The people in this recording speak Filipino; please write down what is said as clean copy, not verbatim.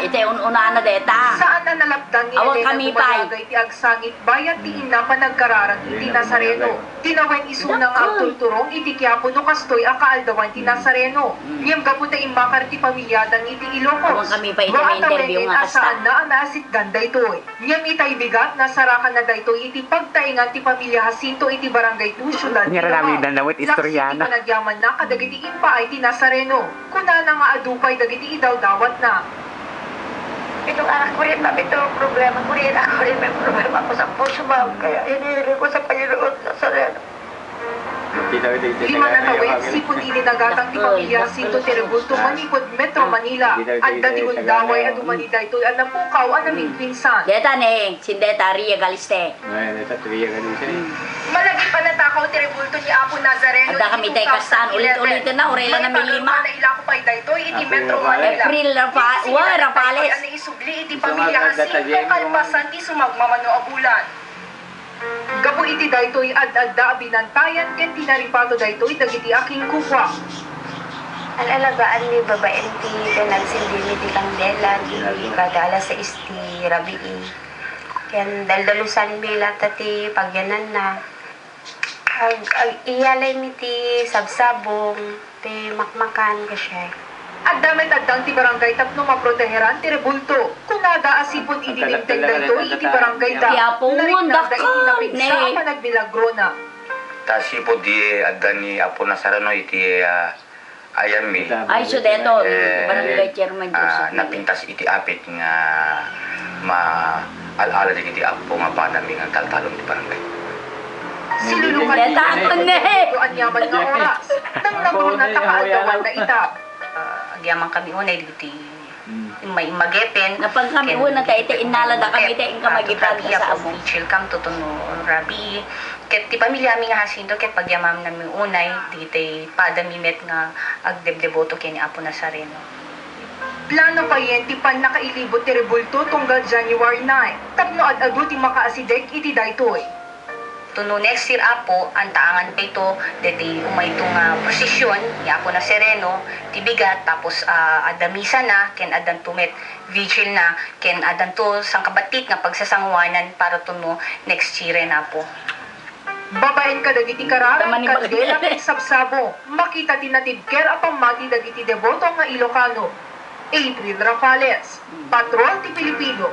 ite una na deta. Saan na nalabdan ni Awang Elena kami, Bumalagay ti agsangit bayat ti ina panagkararag iti Nazareno. Tinawen isunang agtulturong iti Quiapo no kastoy a kaaldawan ti Nazareno. Ngem gaputa imbakar ti pamilyadan iti Ilocos. Awang kami pa iti may interview nga kasta. Saan na ang naasitdan daytoy. Ngem itay bigat nasarakan na daytoy iti pagtaingan ti pamilya Jacinto iti barangay 2 syudad ti Nyara namin danawit istoryana. Laksi ti panagyaman na kadagiti impa ay ti Nazareno. Kuna na nga adupay dagiti idawdawat na. Itong anak ko rin, mami, ito problema ko rin. Ako rin may problema ko sa puso, ma'am. Kaya hinihiling ko sa Panginoon Nazareno. Lima na tawid, sipon ininagatang ti pamilya Jacinto Terebulto, Manipod, Metro Manila. At datigong daway at umanida ito ang napukaw ang naming pinsan. Deta ne, sindeta Ria Galiste. Malagi pa natakaw Terebulto ni Apo Nazareno. Ada kami tayo kastaan, ulit-ulitin na, orela na may lima. May ilako pa ito, iti Metro Manila. April Rapales. Ano isubli iti pamilya Jacinto, kalpasan ti sumagmamano abulan. Gabu iti daytoy ad-adda binantayan ken tinaripato daytoy dagiti aking kupwa. Alalagaan ni babaen ti nagsindi ni ti kandela di kada alas 6 ti rabii. Yan daldalusan mi lata ti pagyanan na. Iyalay mi ti sabsabong ti makmakan kasya. At damit addang ti barangay tapno maproteheran ti Rebulto. Kunada asipon idinimteng daytoy iti barangay da. Quiapo, Nariknada iti dakam, napigsa ne. pa nagbilagro na. Tasipo di adda ni Apo Nazareno iti ayami. Ay, so deto, barangay chairman Joseph. Napintas iti apit nga ma-alala di iti Apo nga padami nga taltalong di barangay. Silulukan Deta ako, ne. ang yaman nga oras. Nang namuro na takaaldawan na ita. Agyaman kami unay diti may magepen Napag kami unang tayo, ite inalada kami, ite yung kamagitan sa amo. Chill kam tutuno rabi ket ti pamilya mi nga Jacinto ket pagyamam nami unay diti padamimet nga agdebdeboto ken ni Apo Nazareno. Plano pa yen ti pan nakailibot ti Rebulto tunggal January 9. Tapno ad-adu ti makaasidek iti daytoy. Tuno next year Apo ang taangan pa ito deti umay ito nga prosesyon ni Apo Nazareno ti bigat tapos adamisa na ken adan tumet vigil na ken adan to sang kabatit nga pagsasangwanan para tuno next year na po. Babaen ka dagiti kararang Taman ni kandela Bagay. ket sabsabo. Makita tinatibker apang mati dagiti deboto nga Ilocano. April Rafales, Patrol ti Pilipino.